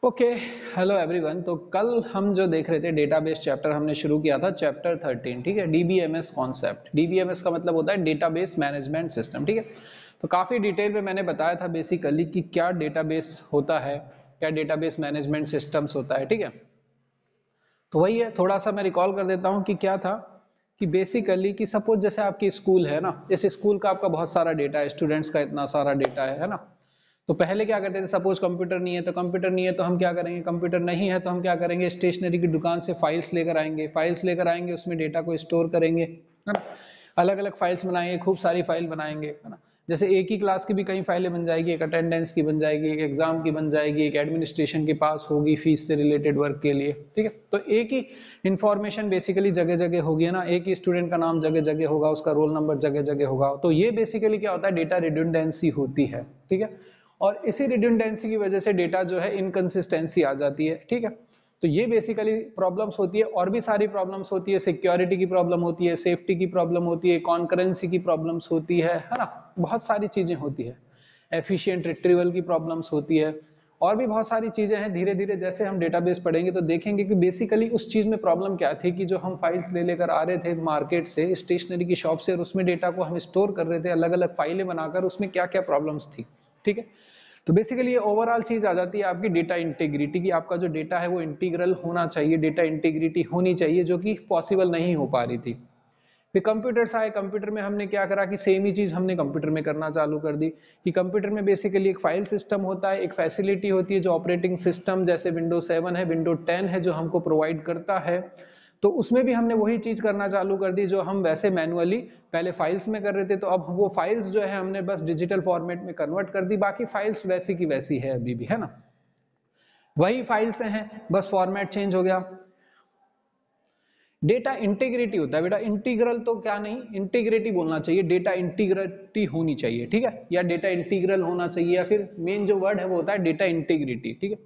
Okay. Hello everyone. तो कल हम जो देख रहे थे डेटाबेस चैप्टर हमने शुरू किया था चैप्टर 13। ठीक है, डीबीएमएस कॉन्सेप्ट। डीबीएमएस का मतलब होता है डेटाबेस मैनेजमेंट सिस्टम। ठीक है, तो काफ़ी डिटेल में मैंने बताया था बेसिकली कि क्या डेटाबेस होता है, क्या डेटाबेस मैनेजमेंट सिस्टम्स होता है। ठीक है, तो वही है, थोड़ा सा मैं रिकॉल कर देता हूँ कि क्या था कि बेसिकली कि सपोज जैसे आपकी स्कूल है ना, इस स्कूल का आपका बहुत सारा डेटा है, स्टूडेंट्स का इतना सारा डेटा है ना। तो पहले क्या करते थे, सपोज कंप्यूटर नहीं है तो कंप्यूटर नहीं है तो हम क्या करेंगे, कंप्यूटर नहीं है तो हम क्या करेंगे, स्टेशनरी की दुकान से फाइल्स लेकर आएंगे, फाइल्स लेकर आएंगे, उसमें डेटा को स्टोर करेंगे, है ना। अलग अलग फाइल्स बनाएंगे, खूब सारी फाइल बनाएंगे, है ना। जैसे एक ही क्लास की भी कई फाइलें बन जाएगी, एक अटेंडेंस की बन जाएगी, एक एग्जाम की बन जाएगी, एक एडमिनिस्ट्रेशन के पास होगी फीस से रिलेटेड वर्क के लिए। ठीक है, तो एक ही इंफॉर्मेशन बेसिकली जगह जगह होगी, है ना। एक ही स्टूडेंट का नाम जगह जगह होगा, उसका रोल नंबर जगह जगह होगा। तो ये बेसिकली क्या होता है, डेटा रिडंडेंसी होती है। ठीक है, और इसी रिडंडेंसी की वजह से डेटा जो है इनकंसिस्टेंसी आ जाती है। ठीक है, तो ये बेसिकली प्रॉब्लम्स होती है, और भी सारी प्रॉब्लम्स होती है, सिक्योरिटी की प्रॉब्लम होती है, सेफ्टी की प्रॉब्लम होती है, कॉन्करेंसी की प्रॉब्लम्स होती है ना। बहुत सारी चीजें होती है, एफिशिएंट रिट्रीवल की प्रॉब्लम्स होती है, और भी बहुत सारी चीजें हैं। धीरे धीरे जैसे हम डेटाबेस पढ़ेंगे तो देखेंगे कि बेसिकली उस चीज में प्रॉब्लम क्या थी कि जो हम फाइल्स ले लेकर आ रहे थे मार्केट से, स्टेशनरी की शॉप से, और उसमें डेटा को हम स्टोर कर रहे थे अलग अलग फाइलें बनाकर, उसमें क्या क्या प्रॉब्लम्स थी। ठीक है, तो बेसिकली ये ओवरऑल चीज आ जाती है आपकी डेटा इंटीग्रिटी की। आपका जो डेटा है वो इंटीग्रल होना चाहिए, डेटा इंटीग्रिटी होनी चाहिए, जो कि पॉसिबल नहीं हो पा रही थी। फिर कंप्यूटर्स आए, कंप्यूटर में हमने क्या करा कि सेम ही चीज हमने कंप्यूटर में करना चालू कर दी कि कंप्यूटर में बेसिकली एक फाइल सिस्टम होता है, एक फैसिलिटी होती है जो ऑपरेटिंग सिस्टम जैसे विंडो 7 है, विंडो 10 है, जो हमको प्रोवाइड करता है। तो उसमें भी हमने वही चीज करना चालू कर दी जो हम वैसे मैनुअली पहले फाइल्स में कर रहे थे। तो अब वो फाइल्स जो है हमने बस डिजिटल फॉर्मेट में कन्वर्ट कर दी, बाकी फाइल्स वैसी की वैसी है अभी भी, है ना। वही फाइल्स हैं, बस फॉर्मेट चेंज हो गया। डेटा इंटीग्रिटी होता है बेटा, इंटीग्रल तो क्या नहीं, इंटीग्रिटी बोलना चाहिए, डेटा इंटीग्रिटी होनी चाहिए। ठीक है, या डेटा इंटीग्रल होना चाहिए, या फिर मेन जो वर्ड है वो होता है डेटा इंटीग्रिटी। ठीक है,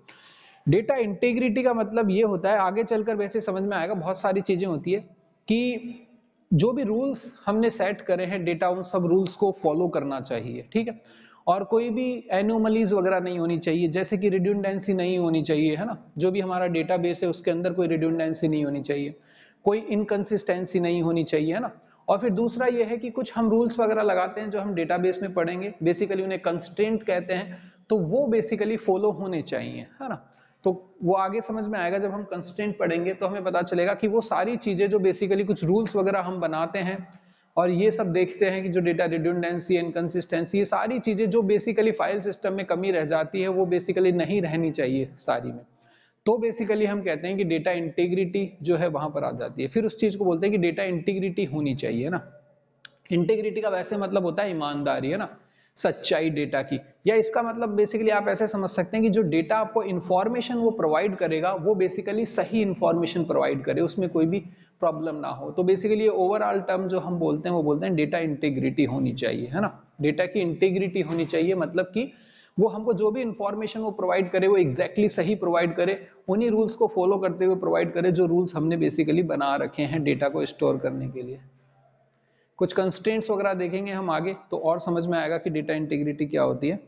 डेटा इंटीग्रिटी का मतलब ये होता है, आगे चलकर वैसे समझ में आएगा, बहुत सारी चीजें होती है कि जो भी रूल्स हमने सेट करे हैं, डेटा उन सब रूल्स को फॉलो करना चाहिए। ठीक है, और कोई भी एनोमलीज वगैरह नहीं होनी चाहिए, जैसे कि रिड्यूंडेंसी नहीं होनी चाहिए, है ना। जो भी हमारा डेटाबेस है उसके अंदर कोई रिड्यूंडेंसी नहीं होनी चाहिए, कोई इनकंसिस्टेंसी नहीं होनी चाहिए, है ना। और फिर दूसरा ये है कि कुछ हम रूल्स वगैरह लगाते हैं जो हम डेटाबेस में पढ़ेंगे, बेसिकली उन्हें कंस्ट्रेंट कहते हैं, तो वो बेसिकली फॉलो होने चाहिए, है ना। तो वो आगे समझ में आएगा, जब हम कंस्ट्रेंट पढ़ेंगे तो हमें पता चलेगा कि वो सारी चीजें जो बेसिकली कुछ रूल्स वगैरह हम बनाते हैं और ये सब देखते हैं कि जो डेटा रिडंडेंसी, इनकंसिस्टेंसी, ये सारी चीजें जो बेसिकली फाइल सिस्टम में कमी रह जाती है वो बेसिकली नहीं रहनी चाहिए सारी में। तो बेसिकली हम कहते हैं कि डेटा इंटीग्रिटी जो है वहां पर आ जाती है। फिर उस चीज को बोलते हैं कि डेटा इंटीग्रिटी होनी चाहिए ना। इंटीग्रिटी का वैसे मतलब होता है ईमानदारी, है ना, सच्चाई डेटा की। या इसका मतलब बेसिकली आप ऐसे समझ सकते हैं कि जो डेटा आपको इंफॉर्मेशन वो प्रोवाइड करेगा वो बेसिकली सही इंफॉर्मेशन प्रोवाइड करे, उसमें कोई भी प्रॉब्लम ना हो। तो बेसिकली ये ओवरऑल टर्म जो हम बोलते हैं वो बोलते हैं डेटा इंटीग्रिटी होनी चाहिए, है ना। डेटा की इंटीग्रिटी होनी चाहिए, मतलब कि वो हमको जो भी इंफॉर्मेशन वो प्रोवाइड करे वो एग्जैक्टली सही प्रोवाइड करे, उन्हीं रूल्स को फॉलो करते हुए प्रोवाइड करे जो रूल्स हमने बेसिकली बना रखे हैं डेटा को स्टोर करने के लिए। कुछ कंस्ट्रेंट्स वगैरह देखेंगे हम आगे तो और समझ में आएगा कि डेटा इंटीग्रिटी क्या होती है।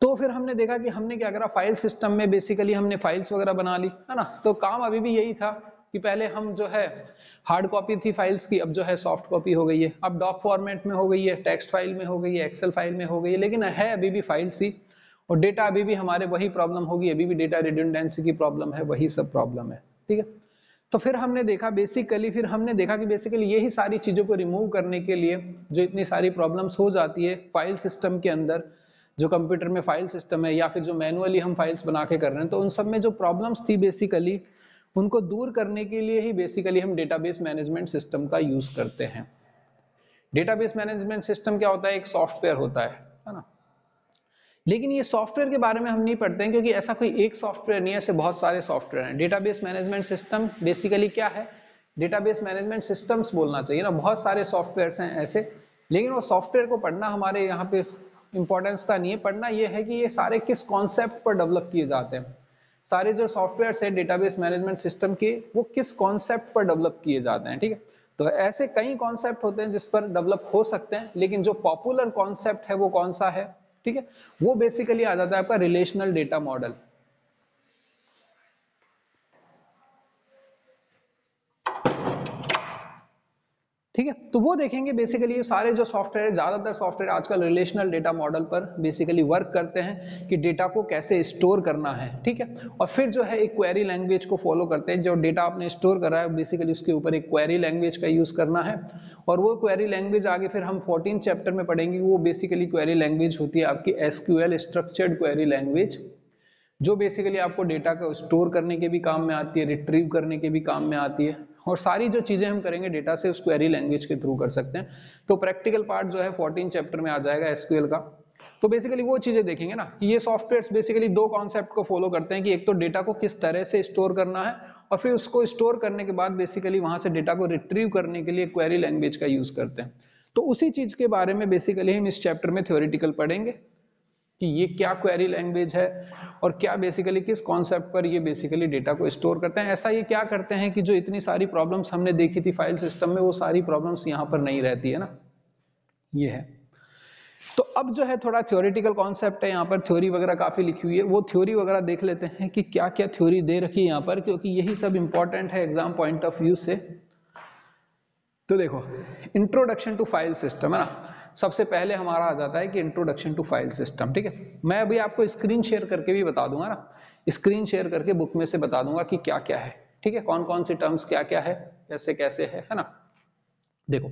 तो फिर हमने देखा कि हमने क्या करा, फाइल सिस्टम में बेसिकली हमने फाइल्स वगैरह बना ली, है ना। तो काम अभी भी यही था कि पहले हम जो है हार्ड कॉपी थी फाइल्स की, अब जो है सॉफ्ट कॉपी हो गई है, अब डॉक फॉर्मेट में हो गई है, टेक्स्ट फाइल में हो गई है, एक्सेल फाइल में हो गई है, लेकिन है अभी भी फाइल्स ही। और डेटा अभी भी हमारे वही प्रॉब्लम होगी, अभी भी डेटा रिडंडेंसी की प्रॉब्लम है, वही सब प्रॉब्लम है। ठीक है, तो फिर हमने देखा बेसिकली, फिर हमने देखा कि बेसिकली यही सारी चीजों को रिमूव करने के लिए जो इतनी सारी प्रॉब्लम्स हो जाती है फाइल सिस्टम के अंदर, जो कंप्यूटर में फाइल सिस्टम है या फिर जो मैनुअली हम फाइल्स बना के कर रहे हैं, तो उन सब में जो प्रॉब्लम्स थी बेसिकली उनको दूर करने के लिए ही बेसिकली हम डेटाबेस मैनेजमेंट सिस्टम का यूज करते हैं। डेटाबेस मैनेजमेंट सिस्टम क्या होता है, एक सॉफ्टवेयर होता है ना। लेकिन ये सॉफ्टवेयर के बारे में हम नहीं पढ़ते हैं क्योंकि ऐसा कोई एक सॉफ्टवेयर नहीं है, ऐसे बहुत सारे सॉफ्टवेयर हैं। डेटाबेस मैनेजमेंट सिस्टम बेसिकली क्या है, डेटाबेस मैनेजमेंट सिस्टम्स बोलना चाहिए ना, बहुत सारे सॉफ्टवेयर्स हैं ऐसे। लेकिन वो सॉफ्टवेयर को पढ़ना हमारे यहाँ पे इंपॉर्टेंस का नहीं है, पढ़ना ये है कि ये सारे किस कॉन्सेप्ट पर डेवलप किए जाते हैं। सारे जो सॉफ्टवेयर है डेटाबेस मैनेजमेंट सिस्टम के, वो किस कॉन्सेप्ट पर डेवलप किए जाते हैं। ठीक है, तो ऐसे कई कॉन्सेप्ट होते हैं जिस पर डेवलप हो सकते हैं, लेकिन जो पॉपुलर कॉन्सेप्ट है वो कौन सा है, ठीक है, वो बेसिकली आ जाता है आपका रिलेशनल डेटा मॉडल। ठीक है, तो वो देखेंगे बेसिकली ये सारे जो सॉफ्टवेयर, ज्यादातर सॉफ्टवेयर आजकल रिलेशनल डेटा मॉडल पर बेसिकली वर्क करते हैं कि डेटा को कैसे स्टोर करना है। ठीक है, और फिर जो है एक क्वेरी लैंग्वेज को फॉलो करते हैं, जो डेटा आपने स्टोर करा है बेसिकली उसके ऊपर एक क्वेरी लैंग्वेज का यूज करना है, और वो क्वेरी लैंग्वेज आगे फिर हम 14 चैप्टर में पढ़ेंगे। वो बेसिकली क्वेरी लैंग्वेज होती है आपकी एसक्यूएल, स्ट्रक्चर्ड क्वेरी लैंग्वेज, जो बेसिकली आपको डेटा को स्टोर करने के भी काम में आती है, रिट्रीव करने के भी काम में आती है, और सारी जो चीजें हम करेंगे डेटा से उस क्वेरी लैंग्वेज के थ्रू कर सकते हैं। तो प्रैक्टिकल पार्ट जो है 14 चैप्टर में आ जाएगा एसक्यूएल का। तो बेसिकली वो चीजें देखेंगे ना कि ये सॉफ्टवेयर्स बेसिकली दो कॉन्सेप्ट को फॉलो करते हैं कि एक तो डेटा को किस तरह से स्टोर करना है, और फिर उसको स्टोर करने के बाद बेसिकली वहां से डेटा को रिट्रीव करने के लिए क्वेरी लैंग्वेज का यूज करते हैं। तो उसी चीज के बारे में बेसिकली हम इस चैप्टर में थ्योरेटिकल पढ़ेंगे कि ये क्या क्वेरी लैंग्वेज है और क्या बेसिकली किस कॉन्सेप्ट पर ये बेसिकली डेटा को स्टोर करते हैं। ऐसा ये क्या करते हैं कि जो इतनी सारी प्रॉब्लम्स हमने देखी थी फाइल सिस्टम में, वो सारी प्रॉब्लम्स यहाँ पर नहीं रहती है ना, ये है। तो अब जो है थोड़ा थ्योरेटिकल कॉन्सेप्ट है, यहाँ पर थ्योरी वगैरह काफी लिखी हुई है, वो थ्योरी वगैरह देख लेते हैं कि क्या क्या थ्योरी दे रखी है यहाँ पर, क्योंकि यही सब इंपॉर्टेंट है एग्जाम पॉइंट ऑफ व्यू से। तो देखो, इंट्रोडक्शन टू फाइल सिस्टम है ना, सबसे पहले हमारा आ जाता है कि इंट्रोडक्शन टू फाइल सिस्टम। ठीक है, मैं अभी आपको स्क्रीन शेयर करके भी बता दूंगा ना, स्क्रीन शेयर करके बुक में से बता दूंगा कि क्या क्या है। ठीक है, कौन कौन सी टर्म्स क्या क्या है, कैसे कैसे है ना। देखो,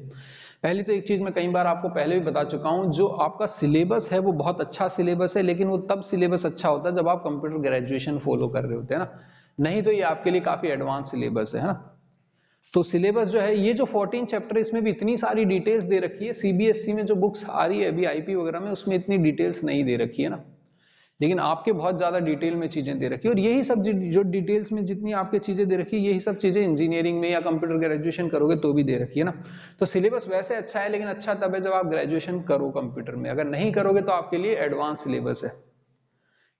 पहली तो एक चीज मैं कई बार आपको पहले भी बता चुका हूं, जो आपका सिलेबस है वो बहुत अच्छा सिलेबस है, लेकिन वो तब सिलेबस अच्छा होता है जब आप कंप्यूटर ग्रेजुएशन फॉलो कर रहे होते हैं ना, नहीं तो ये आपके लिए काफी एडवांस सिलेबस है ना। तो सिलेबस जो है, ये जो 14 चैप्टर, इसमें भी इतनी सारी डिटेल्स दे रखी है। सीबीएसई में जो बुक्स आ रही है अभी आईपी वगैरह में, उसमें इतनी डिटेल्स नहीं दे रखी है ना, लेकिन आपके बहुत ज्यादा डिटेल में चीजें दे रखी है। और यही सब जो डिटेल्स में जितनी आपके चीजें दे रखी है, यही सब चीजें इंजीनियरिंग में या कंप्यूटर ग्रेजुएशन करोगे तो भी दे रखी है ना। तो सिलेबस वैसे अच्छा है, लेकिन अच्छा तब है जब आप ग्रेजुएशन करो कंप्यूटर में, अगर नहीं करोगे तो आपके लिए एडवांस सिलेबस है।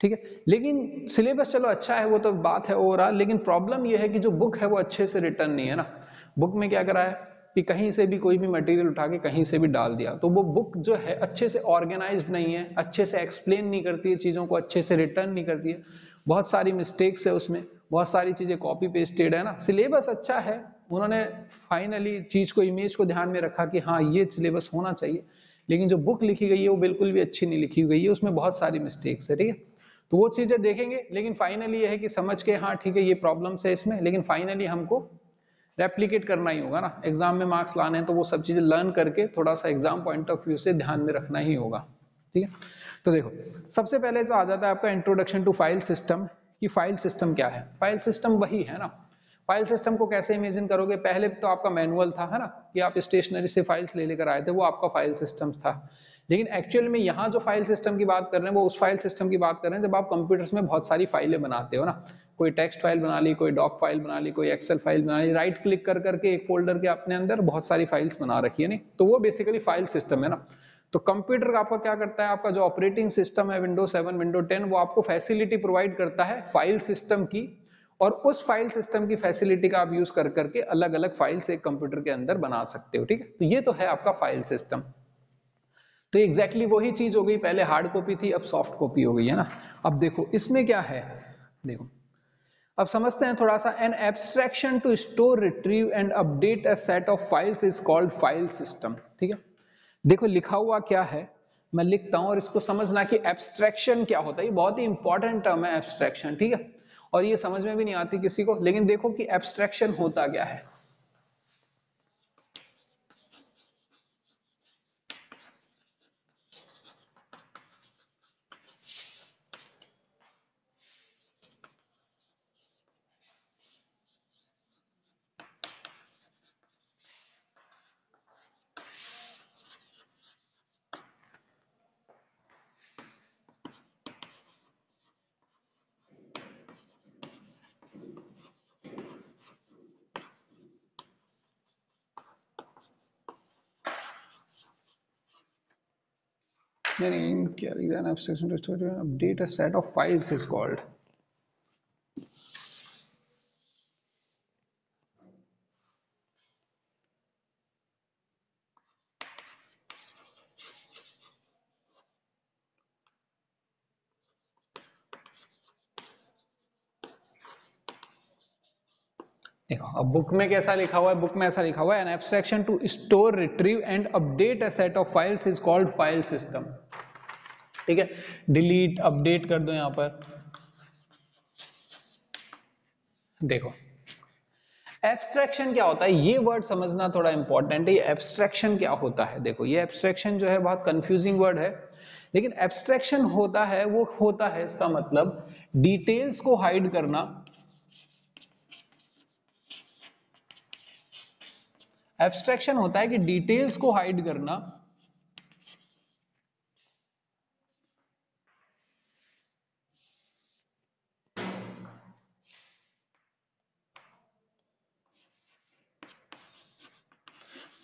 ठीक है, लेकिन सिलेबस चलो अच्छा है, वो तो बात है ओवरऑल, लेकिन प्रॉब्लम ये है कि जो बुक है वो अच्छे से रिटर्न नहीं है ना। बुक में क्या करा है कि कहीं से भी कोई भी मटेरियल उठा के कहीं से भी डाल दिया, तो वो बुक जो है अच्छे से ऑर्गेनाइज्ड नहीं है, अच्छे से एक्सप्लेन नहीं करती है चीजों को, अच्छे से रिटर्न नहीं करती है, बहुत सारी मिस्टेक्स है उसमें, बहुत सारी चीजें कॉपी पेस्टेड है ना। सिलेबस अच्छा है, उन्होंने फाइनली चीज को, इमेज को ध्यान में रखा कि हाँ ये सिलेबस होना चाहिए, लेकिन जो बुक लिखी गई है वो बिल्कुल भी अच्छी नहीं लिखी गई है, उसमें बहुत सारी मिस्टेक्स है। ठीक है, तो वो चीजें देखेंगे, लेकिन फाइनली ये है कि समझ के हाँ ठीक है ये प्रॉब्लम्स है इसमें, लेकिन फाइनली हमको रेप्लिकेट करना ही होगा ना, एग्जाम में मार्क्स लाने हैं, तो वो सब चीजें लर्न करके थोड़ा सा एग्जाम पॉइंट ऑफ व्यू से ध्यान में रखना ही होगा। ठीक है, तो देखो, सबसे पहले तो आ जाता है आपका इंट्रोडक्शन टू फाइल सिस्टम, कि फाइल सिस्टम क्या है। फाइल सिस्टम वही है ना, फाइल सिस्टम को कैसे इमेजिन करोगे, पहले तो आपका मैनुअल था है ना, कि आप स्टेशनरी से फाइल्स ले लेकर आए थे, वो आपका फाइल सिस्टम था। लेकिन एक्चुअल में यहाँ जो फाइल सिस्टम की बात कर रहे हैं, वो उस फाइल सिस्टम की बात कर रहे हैं जब आप कंप्यूटर्स में बहुत सारी फाइलें बनाते हो ना, कोई टेक्स्ट फाइल बना ली, कोई डॉक फाइल बना ली, कोई एक्सेल फाइल बना ली, राइट क्लिक कर करके एक फोल्डर के अपने अंदर बहुत सारी फाइल्स बना रखी है, नहीं तो वो बेसिकली फाइल सिस्टम है ना। तो कंप्यूटर आपका क्या करता है, आपका जो ऑपरेटिंग सिस्टम है विंडो 7 विंडो 10, वो आपको फैसिलिटी प्रोवाइड करता है फाइल सिस्टम की, और उस फाइल सिस्टम की फैसिलिटी का आप यूज कर करके अलग अलग फाइल्स एक कंप्यूटर के अंदर बना सकते हो। ठीक है, तो ये तो है आपका फाइल सिस्टम। तो एग्जैक्टली वही चीज हो गई, पहले हार्ड कॉपी थी अब सॉफ्ट कॉपी हो गई है ना। अब देखो इसमें क्या है, देखो अब समझते हैं थोड़ा सा। An abstraction to store retrieve and update a set of files is called file system. ठीक है, देखो लिखा हुआ क्या है, मैं लिखता हूं और इसको समझना कि एब्स्ट्रैक्शन क्या होता है। ये बहुत ही इंपॉर्टेंट टर्म है एब्स्ट्रैक्शन, ठीक है, और ये समझ में भी नहीं आती किसी को, लेकिन देखो कि एब्स्ट्रैक्शन होता क्या है। Carry an abstraction to store and update a set of files is called. देखो अब बुक में कैसा लिखा हुआ है, बुक में ऐसा लिखा हुआ है, an abstraction to store, retrieve and update a set of files is called file system. ठीक है, डिलीट अपडेट कर दो यहां पर। देखो एब्स्ट्रैक्शन क्या होता है, ये वर्ड समझना थोड़ा इंपॉर्टेंट है। ये एब्स्ट्रैक्शन क्या होता है, देखो ये एब्स्ट्रैक्शन जो है बहुत कंफ्यूजिंग वर्ड है, लेकिन एब्स्ट्रैक्शन होता है, वो होता है इसका मतलब डिटेल्स को हाइड करना। एब्स्ट्रैक्शन होता है कि डिटेल्स को हाइड करना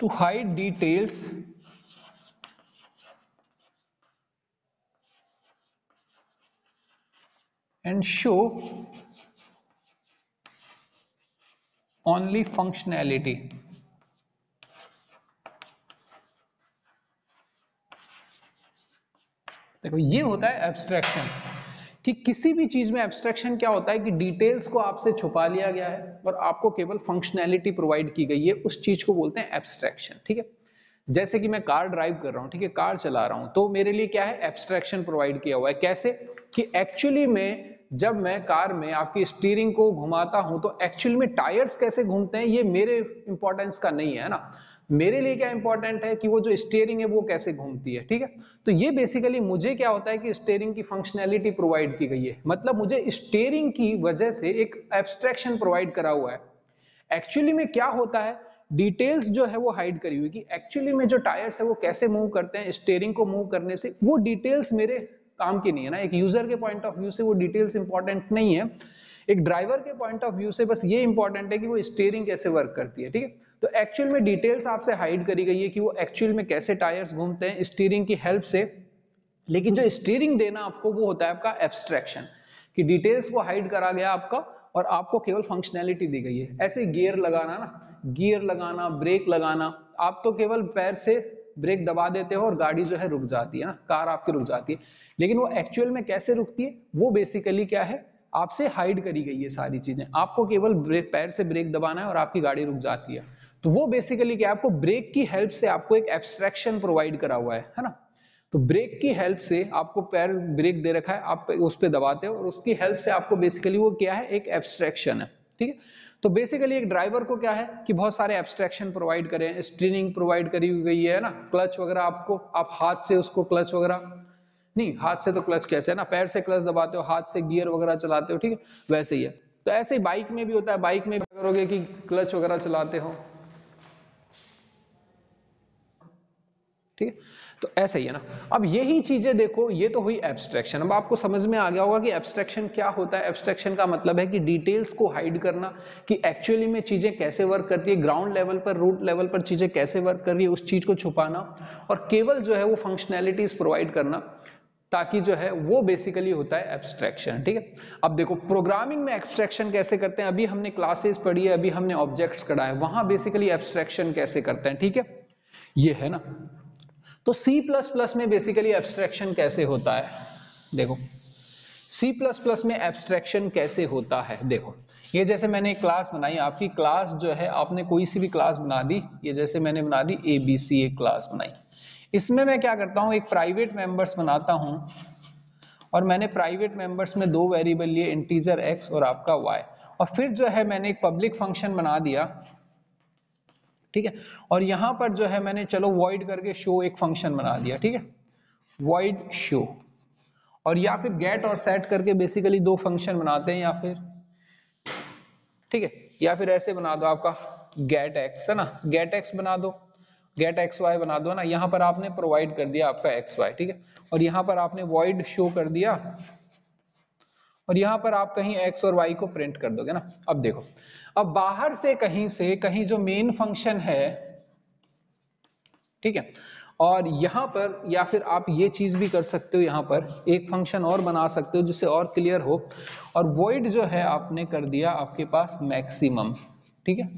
to hide details and show only functionality। देखो ये होता है एब्स्ट्रैक्शन, कि किसी भी चीज में एब्स्ट्रैक्शन क्या होता है कि डिटेल्स को आपसे छुपा लिया गया है और आपको केवल फंक्शनैलिटी प्रोवाइड की गई है, उस चीज को बोलते हैं एब्स्ट्रैक्शन। ठीक है, जैसे कि मैं कार ड्राइव कर रहा हूं, ठीक है, कार चला रहा हूं, तो मेरे लिए क्या है, एब्स्ट्रैक्शन प्रोवाइड किया हुआ है। कैसे कि एक्चुअली में जब मैं कार में आपकी स्टीयरिंग को घुमाता हूं तो एक्चुअली में टायर्स कैसे घूमते हैं ये मेरे इंपॉर्टेंस का नहीं है ना, मेरे लिए क्या इंपॉर्टेंट है कि वो जो स्टीयरिंग है वो कैसे घूमती है। ठीक है, तो ये बेसिकली मुझे क्या होता है कि स्टीयरिंग की फंक्शनैलिटी प्रोवाइड की गई है, मतलब मुझे स्टीयरिंग की वजह से एक एब्स्ट्रैक्शन प्रोवाइड करा हुआ है। एक्चुअली में क्या होता है, डिटेल्स जो है वो हाइड करी हुई कि एक्चुअली में जो टायर्स है वो कैसे मूव करते हैं, स्टीयरिंग को मूव करने से, वो डिटेल्स मेरे काम की नहीं है ना। एक यूजर के पॉइंट ऑफ व्यू से वो डिटेल्स इंपॉर्टेंट नहीं है, एक ड्राइवर के पॉइंट ऑफ व्यू से बस ये इंपॉर्टेंट है कि वो स्टीयरिंग कैसे वर्क करती है। ठीक है, तो एक्चुअल में डिटेल्स आपसे हाइड करी गई है कि वो एक्चुअल में कैसे टायर्स घूमते हैं स्टीयरिंग की हेल्प से, लेकिन जो स्टीयरिंग देना आपको वो होता है आपका एब्स्ट्रैक्शन, कि डिटेल्स को हाइड करा गया आपका और आपको केवल फंक्शनैलिटी दी गई है। ऐसे गियर लगाना ना, गियर लगाना, ब्रेक लगाना, आप तो केवल पैर से ब्रेक दबा देते हो और गाड़ी जो है रुक जाती है ना, कार आपकी रुक जाती है, लेकिन वो एक्चुअल में कैसे रुकती है वो बेसिकली क्या है, आपसे हाइड करी गई है सारी चीजें। आपको केवल पैर से ब्रेक दबाना है और आपकी गाड़ी रुक जाती है। तो वो बेसिकली क्या है, आपको ब्रेक की हेल्प से आपको एक एब्स्ट्रैक्शन प्रोवाइड करा हुआ है ना। तो ब्रेक की हेल्प से आपको पैर ब्रेक दे रखा है, आप उस पर दबाते हो और उसकी हेल्प से आपको बेसिकली वो क्या है, एक एब्स्ट्रैक्शन है। ठीक है, तो बेसिकली एक ड्राइवर को क्या है कि बहुत सारे एब्स्ट्रैक्शन प्रोवाइड करें, स्टीयरिंग प्रोवाइड करी गई है ना, क्लच वगैरह आपको, आप हाथ से उसको क्लच वगैरह नहीं, हाथ से तो क्लच कैसे है ना, पैर से क्लच दबाते हो, हाथ से गियर वगैरह चलाते हो। ठीक है, वैसे ही है। तो ऐसे ही बाइक में भी होता है, बाइक में भी करोगे कि क्लच वगैरह चलाते हो। ठीक है, तो ऐसा ही है ना। अब यही चीजें देखो, ये तो हुई एब्स्ट्रैक्शन। अब आपको समझ में आ गया होगा कि एब्स्ट्रैक्शन क्या होता है। एब्स्ट्रैक्शन का मतलब है कि डिटेल्स को हाइड करना, कि एक्चुअली में चीजें कैसे वर्क करती है, ग्राउंड लेवल पर, रूट लेवल पर चीजें कैसे वर्क कर रही है, उस चीज को छुपाना और केवल जो है वो फंक्शनैलिटीज प्रोवाइड करना, ताकि जो है वो बेसिकली होता है एब्स्ट्रैक्शन। ठीक है, अब देखो प्रोग्रामिंग में एब्स्ट्रैक्शन कैसे करते हैं, अभी हमने क्लासेस पढ़ी है, अभी हमने ऑब्जेक्ट्स पढ़ा है, वहां बेसिकली एब्स्ट्रैक्शन कैसे करते हैं। ठीक है, ये है ना। तो C++ में बेसिकली एब्स्ट्रैक्शन कैसे होता है, देखो C++ में एब्स्ट्रैक्शन कैसे होता है। देखो ये जैसे मैंने एक क्लास बनाई, आपकी क्लास जो है, आपने कोई सी भी क्लास बना दी, ये जैसे मैंने बना दी ABC एक क्लास बनाई। इसमें मैं क्या करता हूं, एक प्राइवेट मेंबर्स बनाता हूं और मैंने प्राइवेट मेंबर्स में दो वेरिएबल लिए, इंटीजर x और आपका y, और फिर जो है मैंने एक पब्लिक फंक्शन बना दिया। ठीक है, और यहां पर जो है मैंने चलो void करके शो एक फंक्शन बना दिया। ठीक है, void शो, और या फिर गेट और सेट करके बेसिकली दो फंक्शन बनाते हैं, या फिर ठीक है, या फिर ऐसे बना दो आपका गेट एक्स है ना, गेट एक्स बना दो, गेट एक्स वाई बना दो ना। यहां पर आपने प्रोवाइड कर दिया आपका एक्स वाई। ठीक है, और यहां पर आपने void शो कर दिया और यहां पर आप कहीं एक्स और वाई को प्रिंट कर दोगे ना। अब देखो, अब बाहर से कहीं जो मेन फंक्शन है, ठीक है, और यहां पर या फिर आप ये चीज भी कर सकते हो, यहां पर एक फंक्शन और बना सकते हो जिससे और क्लियर हो, और void जो है आपने कर दिया आपके पास मैक्सिमम। ठीक है,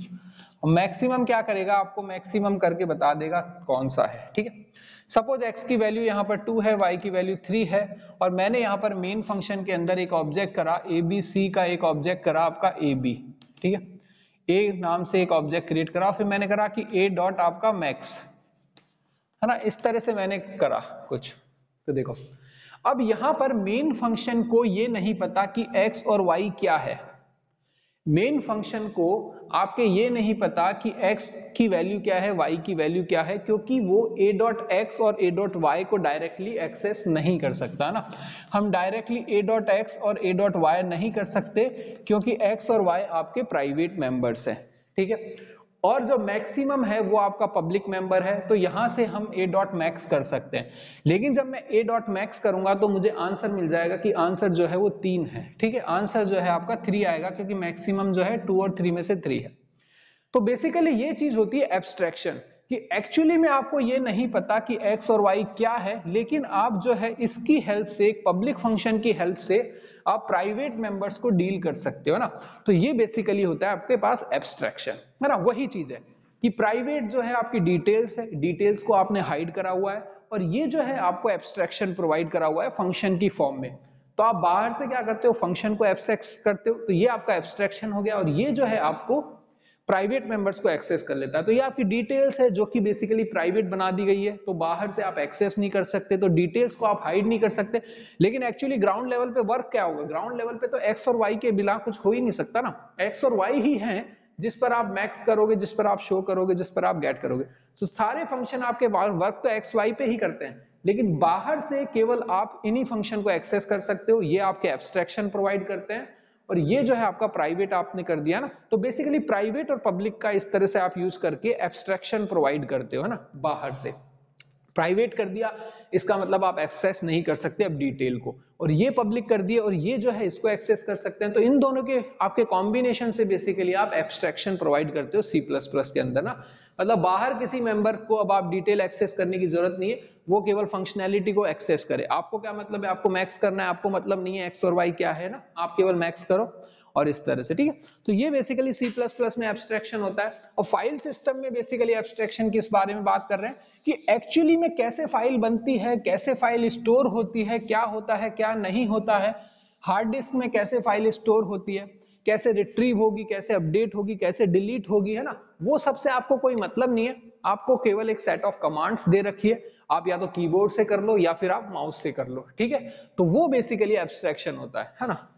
मैक्सिमम क्या करेगा, आपको मैक्सिमम करके बता देगा कौन सा है। ठीक है, सपोज x की वैल्यू यहाँ पर 2 है, y की वैल्यू 3 है, और मैंने यहाँ पर मेन फंक्शन के अंदर एक ऑब्जेक्ट करा, ABC का एक ऑब्जेक्ट करा आपका AB। ठीक है, ए नाम से एक ऑब्जेक्ट क्रिएट करा, फिर मैंने करा कि ए डॉट आपका मैक्स, है ना, इस तरह से मैंने करा कुछ। तो देखो अब यहां पर मेन फंक्शन को ये नहीं पता कि एक्स और वाई क्या है, मेन फंक्शन को आपके ये नहीं पता कि x की वैल्यू क्या है, y की वैल्यू क्या है, क्योंकि वो a डॉट एक्स और a डॉट वाई को डायरेक्टली एक्सेस नहीं कर सकता ना। हम डायरेक्टली a डॉट एक्स और a डॉट वाई नहीं कर सकते क्योंकि x और y आपके प्राइवेट मेंबर्स हैं, ठीक है। और जो मैक्सिमम है वो आपका पब्लिक मेंबर है, तो यहां से हम a डॉट मैक्स कर सकते हैं। लेकिन जब मैं a डॉट मैक्स करूंगा तो मुझे आंसर मिल जाएगा कि आंसर जो है वो 3 है, ठीक है। आंसर जो है आपका 3 आएगा क्योंकि मैक्सिमम जो है 2 और 3 में से 3 है। तो बेसिकली ये चीज होती है एब्स्ट्रैक्शन, कि एक्चुअली में आपको ये नहीं पता कि x और y क्या है, लेकिन आप जो है इसकी हेल्प से, एक पब्लिक फंक्शन की हेल्प से आप प्राइवेट मेंबर्स को डील कर सकते हो ना। तो ये बेसिकली होता है आपके पास एब्स्ट्रैक्शन, है ना। वही चीज है कि प्राइवेट जो है आपकी डिटेल्स है, डिटेल्स को आपने हाइड करा हुआ है, और ये जो है आपको एब्स्ट्रैक्शन प्रोवाइड करा हुआ है फंक्शन की फॉर्म में। तो आप बाहर से क्या करते हो, फंक्शन को एब्स्ट्रैक्ट करते हो, तो ये आपका एब्स्ट्रैक्शन हो गया, और ये जो है आपको प्राइवेट मेंबर्स को एक्सेस कर लेता है। तो ये आपकी डिटेल्स है जो कि बेसिकली प्राइवेट बना दी गई है, तो बाहर से आप एक्सेस नहीं कर सकते, तो डिटेल्स को आप हाइड नहीं कर सकते। लेकिन एक्चुअली ग्राउंड लेवल पे वर्क क्या होगा, ग्राउंड लेवल पे तो एक्स और वाई के बिना कुछ हो ही नहीं सकता ना। एक्स और वाई ही हैं जिस पर आप मैक्स करोगे, जिस पर आप शो करोगे, जिस पर आप गेट करोगे। तो सारे फंक्शन आपके वर्क तो एक्स वाई पे ही करते हैं, लेकिन बाहर से केवल आप इन्हीं फंक्शन को एक्सेस कर सकते हो। ये आपके एब्स्ट्रैक्शन प्रोवाइड करते हैं, और ये जो है आपका प्राइवेट आपने कर दिया ना। तो बेसिकली प्राइवेट और पब्लिक का इस तरह से आप यूज करके एब्स्ट्रैक्शन प्रोवाइड करते हो, है ना। बाहर से प्राइवेट कर दिया, इसका मतलब आप एक्सेस नहीं कर सकते अब डिटेल को, और ये पब्लिक कर दिया और ये जो है इसको एक्सेस कर सकते हैं। तो इन दोनों के आपके कॉम्बिनेशन से बेसिकली आप एब्स्ट्रैक्शन प्रोवाइड करते हो C++ के अंदर ना। मतलब बाहर किसी मेंबर को अब आप डिटेल एक्सेस करने की जरूरत नहीं है, वो केवल फंक्शनैलिटी को एक्सेस करे। आपको क्या मतलब है, आपको मैक्स करना है, आपको मतलब नहीं है एक्स और वाई क्या है ना, आप केवल मैक्स करो और इस तरह से, ठीक है। तो ये बेसिकली C++ में एब्स्ट्रैक्शन होता है। और फाइल सिस्टम में बेसिकली एब्स्ट्रैक्शन किस बारे में बात कर रहे हैं कि एक्चुअली में कैसे फाइल बनती है, कैसे फाइल स्टोर होती है, क्या होता है क्या नहीं होता है, हार्ड डिस्क में कैसे फाइल स्टोर होती है, कैसे रिट्रीव होगी, कैसे अपडेट होगी, कैसे डिलीट होगी, है ना। वो सबसे आपको कोई मतलब नहीं है, आपको केवल एक सेट ऑफ कमांड्स दे रखी है, आप या तो कीबोर्ड से कर लो या फिर आप माउस से कर लो, ठीक है। तो वो बेसिकली एब्स्ट्रैक्शन होता है ना,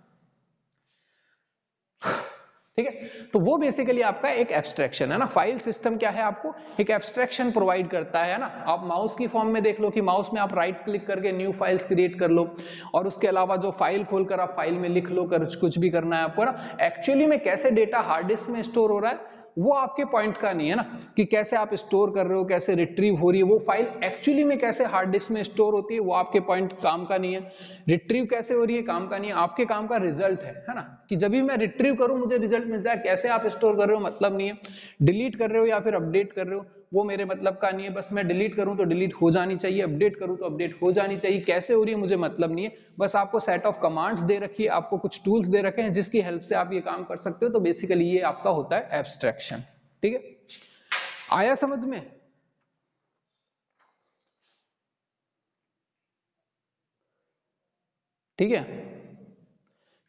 ठीक है। तो वो बेसिकली आपका एक एब्स्ट्रैक्शन है ना। फाइल सिस्टम क्या है, आपको एक एब्स्ट्रैक्शन प्रोवाइड करता है ना। आप माउस की फॉर्म में देख लो कि माउस में आप राइट क्लिक करके न्यू फाइल्स क्रिएट कर लो, और उसके अलावा जो फाइल खोलकर आप फाइल में लिख लो, कर कुछ भी करना है आपको ना। एक्चुअली में कैसे डेटा हार्ड डिस्क में स्टोर हो रहा है वो आपके पॉइंट का नहीं है ना, कि कैसे आप स्टोर कर रहे हो, कैसे रिट्रीव हो रही है वो फाइल, एक्चुअली में कैसे हार्ड डिस्क में स्टोर होती है वो आपके पॉइंट काम का नहीं है। रिट्रीव कैसे हो रही है काम का नहीं है, आपके काम का रिजल्ट है ना, कि जब भी मैं रिट्रीव करूं मुझे रिजल्ट मिल जाए। कैसे आप स्टोर कर रहे हो मतलब नहीं है, डिलीट कर रहे हो या फिर अपडेट कर रहे हो वो मेरे मतलब का नहीं है। बस मैं डिलीट करूं तो डिलीट हो जानी चाहिए, अपडेट करूं तो अपडेट हो जानी चाहिए, कैसे हो रही है मुझे मतलब नहीं है। बस आपको सेट ऑफ कमांड्स दे रखी है, आपको कुछ टूल्स दे रखे हैं जिसकी हेल्प से आप ये काम कर सकते हो। तो बेसिकली ये आपका होता है एब्स्ट्रैक्शन, ठीक है। आया समझ में? ठीक है,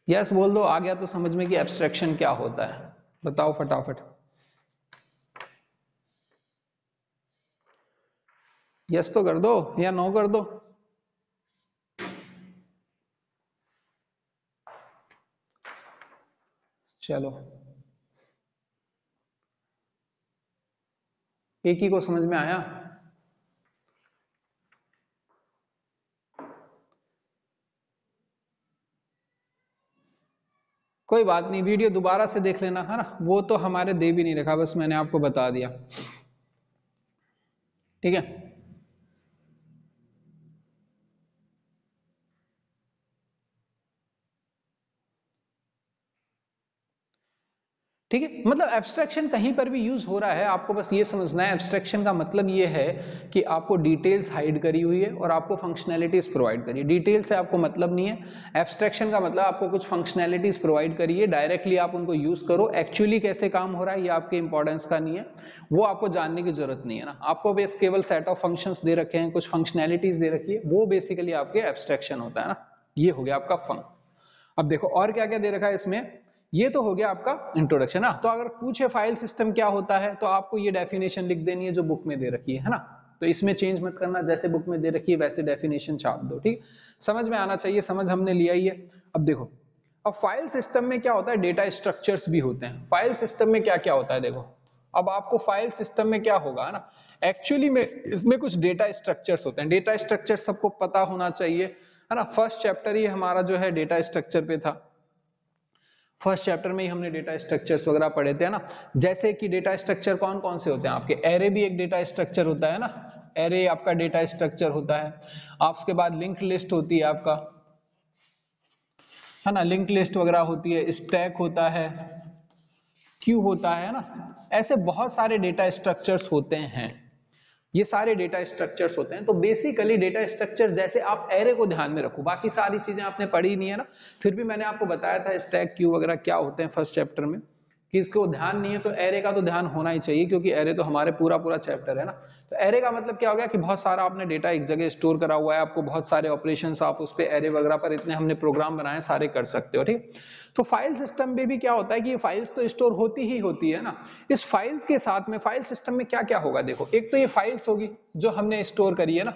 यस बोल दो, आ गया तो समझ में कि एब्स्ट्रैक्शन क्या होता है, बताओ फटाफट। यस तो कर दो या नो कर दो। चलो, एक ही को समझ में आया? कोई बात नहीं, वीडियो दोबारा से देख लेना, है ना। वो तो हमारे दे भी नहीं रखा, बस मैंने आपको बता दिया, ठीक है। ठीक है, मतलब एब्स्ट्रैक्शन कहीं पर भी यूज हो रहा है, आपको बस ये समझना है। एब्स्ट्रैक्शन का मतलब ये है कि आपको डिटेल्स हाइड करी हुई है और आपको फंक्शनैलिटीज प्रोवाइड करी है। डिटेल से आपको मतलब नहीं है, एब्स्ट्रैक्शन का मतलब आपको कुछ फंक्शनैलिटीज प्रोवाइड करिए, डायरेक्टली आप उनको यूज करो। एक्चुअली कैसे काम हो रहा है ये आपके इंपॉर्टेंस का नहीं है, वो आपको जानने की जरूरत नहीं है ना। आपको बेस केवल सेट ऑफ फंक्शंस दे रखे हैं, कुछ फंक्शनैलिटीज दे रखी है, वो बेसिकली आपके एब्स्ट्रैक्शन होता है ना। ये हो गया आपका फंक्शन। अब देखो और क्या क्या दे रखा है इसमें, ये तो हो गया आपका इंट्रोडक्शन ना। तो अगर पूछे फाइल सिस्टम क्या होता है तो आपको ये डेफिनेशन लिख देनी है जो बुक में दे रखी है ना, तो इसमें चेंज मत करना, जैसे बुक में दे रखी है वैसे डेफिनेशन छाप दो, ठीक। समझ में आना चाहिए, समझ हमने लिया ही है। अब देखो, अब फाइल सिस्टम में क्या होता है, डेटा स्ट्रक्चर्स भी होते हैं। फाइल सिस्टम में क्या क्या होता है देखो, अब आपको फाइल सिस्टम में क्या होगा ना, एक्चुअली में इसमें कुछ डेटा स्ट्रक्चर्स होते हैं। डेटा स्ट्रक्चर सबको पता होना चाहिए, है ना। फर्स्ट चैप्टर ही हमारा जो है डेटा स्ट्रक्चर पे था। फर्स्ट चैप्टर में ही हमने डेटा स्ट्रक्चर्स वगैरह पढ़े थे ना। जैसे कि डेटा स्ट्रक्चर कौन कौन से होते हैं आपके, एरे भी एक डेटा स्ट्रक्चर होता है ना, एरे आपका डेटा स्ट्रक्चर होता है। आप उसके बाद लिंक्ड लिस्ट होती है आपका, है ना, लिंक लिस्ट वगैरह होती है, स्टैक होता है, क्यू होता है ना। ऐसे बहुत सारे डेटा स्ट्रक्चर्स होते हैं, ये सारे डेटा स्ट्रक्चर्स होते हैं। तो बेसिकली डेटा स्ट्रक्चर, जैसे आप एरे को ध्यान में रखो, बाकी सारी चीजें आपने पढ़ी नहीं है ना, फिर भी मैंने आपको बताया था स्टैक क्यू वगैरह क्या होते हैं फर्स्ट चैप्टर में, कि इसको ध्यान नहीं है तो एरे का तो ध्यान होना ही चाहिए, क्योंकि एरे तो हमारे पूरा पूरा चैप्टर है ना। तो एरे का मतलब क्या हो गया कि बहुत सारा आपने डेटा एक जगह स्टोर करा हुआ है, आपको बहुत सारे ऑपरेशंस आप उस पर एरे वगैरह पर इतने हमने प्रोग्राम बनाए सारे कर सकते हो, ठीक। तो फाइल सिस्टम में भी क्या होता है कि ये फाइल्स तो स्टोर होती ही होती है ना। इस फाइल्स के साथ में फाइल सिस्टम में क्या क्या होगा देखो, एक तो ये फाइल्स होगी जो हमने स्टोर करी है ना,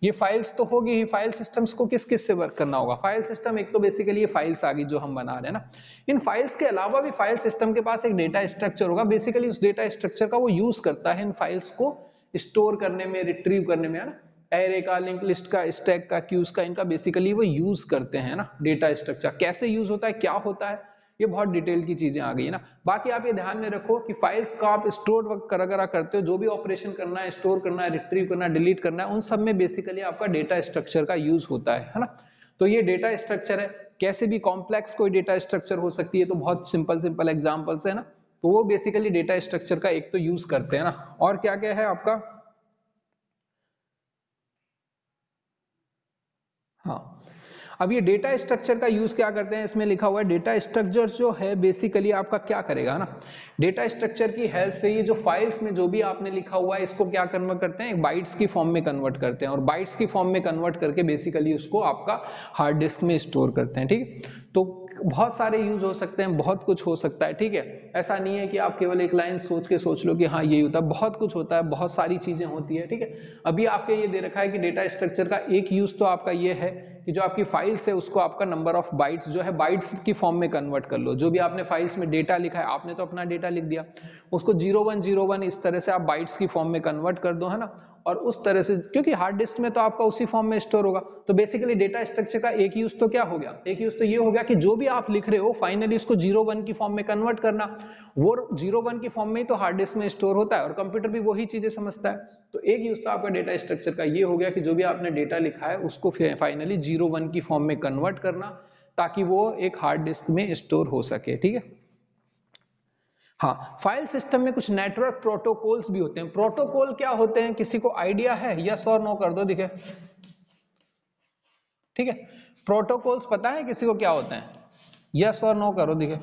ये फाइल्स तो होगी ही। फाइल सिस्टम्स को किस किस से वर्क करना होगा, फाइल सिस्टम एक तो बेसिकली ये फाइल्स आ गई जो हम बना रहे हैं ना। इन फाइल्स के अलावा भी फाइल सिस्टम के पास एक डेटा स्ट्रक्चर होगा, बेसिकली उस डेटा स्ट्रक्चर का वो यूज करता है इन फाइल्स को स्टोर करने में, रिट्रीव करने में, है ना। एरे का, लिंक लिस्ट का, स्टैक का, क्यूज का, इनका बेसिकली वो यूज करते हैं ना। डेटा स्ट्रक्चर कैसे यूज होता है, क्या होता है, ये बहुत डिटेल की चीजें आ गई है ना। बाकी आप ये ध्यान में रखो कि फाइल्स का आप स्टोर वगैरह करते हो, जो भी ऑपरेशन करना है, स्टोर करना है, रिट्रीव करना है, डिलीट करना है, उन सब में बेसिकली आपका डेटा स्ट्रक्चर का यूज होता है ना। तो ये डेटा स्ट्रक्चर है, कैसे भी कॉम्प्लेक्स कोई डेटा स्ट्रक्चर हो सकती है, तो बहुत सिंपल सिंपल एग्जाम्पल्स है ना। तो वो बेसिकली डेटा स्ट्रक्चर का एक तो यूज करते हैं ना। और क्या क्या है आपका, हाँ, अब ये डेटा स्ट्रक्चर का यूज क्या करते हैं, इसमें लिखा हुआ है डेटा स्ट्रक्चर जो है बेसिकली आपका क्या करेगा ना, डेटा स्ट्रक्चर की हेल्प से ये जो फाइल्स में जो भी आपने लिखा हुआ है इसको क्या कन्वर्ट करते हैं, एक बाइट्स की फॉर्म में कन्वर्ट करते हैं, और बाइट्स की फॉर्म में कन्वर्ट करके बेसिकली उसको आपका हार्ड डिस्क में स्टोर करते हैं, ठीक। तो बहुत सारे यूज हो सकते हैं, बहुत कुछ हो सकता है, ठीक है। ऐसा नहीं है कि आप केवल एक लाइन सोच के सोच लो कि हाँ ये होता है, बहुत कुछ होता है, बहुत सारी चीजें होती है, ठीक है। अभी आपके ये दे रखा है कि डेटा स्ट्रक्चर का एक यूज तो आपका ये है कि जो आपकी फाइल्स है उसको आपका नंबर ऑफ बाइट्स जो है बाइट्स की फॉर्म में कन्वर्ट कर लो। जो भी आपने फाइल्स में डेटा लिखा है, आपने तो अपना डेटा लिख दिया, उसको 0101 इस तरह से आप बाइट्स की फॉर्म में कन्वर्ट कर दो, है ना। और उस तरह से, क्योंकि हार्ड डिस्क में तो आपका उसी फॉर्म में स्टोर होगा, तो बेसिकली डेटा स्ट्रक्चर का एक यूज तो क्या हो गया, एक यूज तो ये हो गया कि जो भी आप लिख रहे हो फाइनली उसको 01 की फॉर्म में कन्वर्ट करना। वो 01 की फॉर्म में ही तो हार्ड डिस्क में स्टोर होता है, और कंप्यूटर भी वही चीजें समझता है। तो एक यूज तो आपका डेटा स्ट्रक्चर का ये हो गया कि जो भी आपने डेटा लिखा है उसको फाइनली 01 की फॉर्म में कन्वर्ट करना, ताकि वो एक हार्ड डिस्क में स्टोर हो सके, ठीक है। हाँ, फाइल सिस्टम में कुछ नेटवर्क प्रोटोकॉल्स भी होते हैं। प्रोटोकॉल क्या होते हैं, किसी को आइडिया है, यस और नो कर दो दिखे, ठीक है। प्रोटोकॉल्स पता है किसी को क्या होते हैं, यस और नो करो दिखे।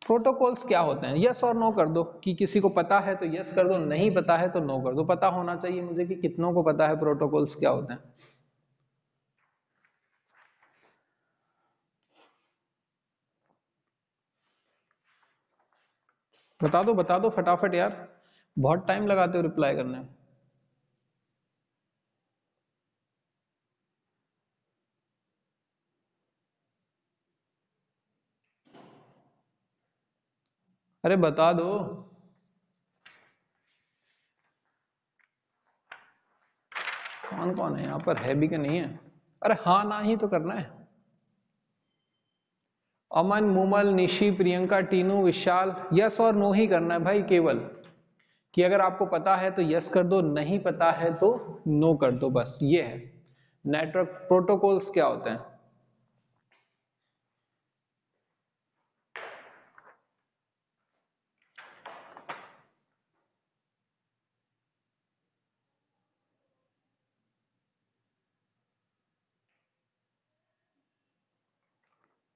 प्रोटोकॉल्स क्या होते हैं, यस और नो कर दो, कि किसी को पता है तो यस कर दो, नहीं पता है तो नो कर दो। पता होना चाहिए मुझे कि कितनों को पता है प्रोटोकॉल्स क्या होते हैं। बता दो फटाफट यार, बहुत टाइम लगाते हो रिप्लाई करने में। अरे बता दो। कौन कौन है यहाँ पर, है भी कि नहीं है। अरे हाँ ना ही तो करना है। अमन, मुमल, निशी, प्रियंका, टीनू, विशाल, यस और नो ही करना है भाई केवल, कि अगर आपको पता है तो यस कर दो, नहीं पता है तो नो कर दो, बस ये है। नेटवर्क प्रोटोकॉल्स क्या होते हैं,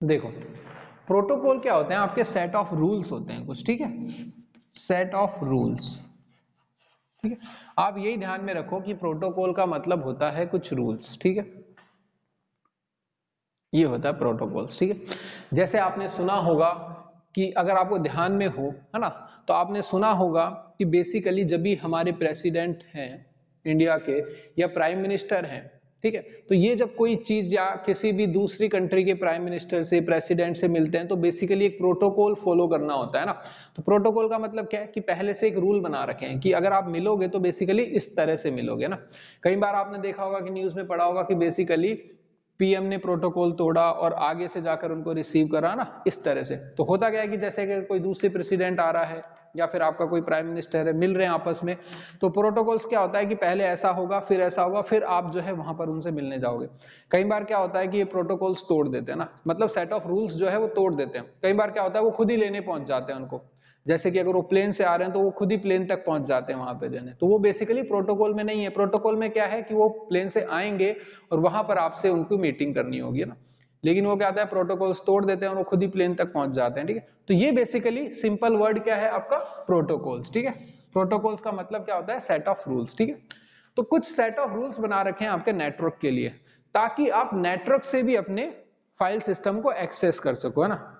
देखो प्रोटोकॉल क्या होते हैं, आपके सेट ऑफ रूल्स होते हैं कुछ, ठीक है। सेट ऑफ रूल्स, ठीक है। आप यही ध्यान में रखो कि प्रोटोकॉल का मतलब होता है कुछ रूल्स, ठीक है। ये होता है प्रोटोकॉल्स, ठीक है। जैसे आपने सुना होगा कि अगर आपको ध्यान में हो, है ना, तो आपने सुना होगा कि बेसिकली जब भी हमारे प्रेसिडेंट हैं इंडिया के या प्राइम मिनिस्टर हैं, ठीक है, तो ये जब कोई चीज या किसी भी दूसरी कंट्री के प्राइम मिनिस्टर से प्रेसिडेंट से मिलते हैं तो बेसिकली एक प्रोटोकॉल फॉलो करना होता है ना। तो प्रोटोकॉल का मतलब क्या है कि पहले से एक रूल बना रखे हैं कि अगर आप मिलोगे तो बेसिकली इस तरह से मिलोगे ना। कई बार आपने देखा होगा कि न्यूज में पढ़ा होगा कि बेसिकली पीएम ने प्रोटोकॉल तोड़ा और आगे से जाकर उनको रिसीव करा ना, इस तरह से। तो होता क्या है कि जैसे कि कोई दूसरी प्रेसिडेंट आ रहा है या फिर आपका कोई प्राइम मिनिस्टर है, मिल रहे हैं आपस में, तो प्रोटोकॉल्स क्या होता है कि पहले ऐसा होगा, फिर ऐसा होगा, फिर आप जो है वहां पर उनसे मिलने जाओगे। कई बार क्या होता है कि ये प्रोटोकॉल्स तोड़ देते हैं ना, मतलब सेट ऑफ रूल्स जो है वो तोड़ देते हैं। कई बार क्या होता है वो खुद ही लेने पहुंच जाते हैं उनको, जैसे कि अगर वो प्लेन से आ रहे हैं तो वो खुद ही प्लेन तक पहुंच जाते हैं वहां पे देने। तो वो बेसिकली प्रोटोकॉल में नहीं है। प्रोटोकॉल में क्या है कि वो प्लेन से आएंगे और वहां पर आपसे उनको मीटिंग करनी होगी ना, लेकिन वो क्या आता है प्रोटोकॉल्स तोड़ देते हैं और वो खुद ही प्लेन तक पहुंच जाते हैं, ठीक है। तो ये बेसिकली सिंपल वर्ड क्या है आपका, प्रोटोकॉल्स, ठीक है। प्रोटोकॉल्स का मतलब क्या होता है, सेट ऑफ रूल्स, ठीक है। तो कुछ सेट ऑफ रूल्स बना रखे हैं आपके नेटवर्क के लिए, ताकि आप नेटवर्क से भी अपने फाइल सिस्टम को एक्सेस कर सको, है ना।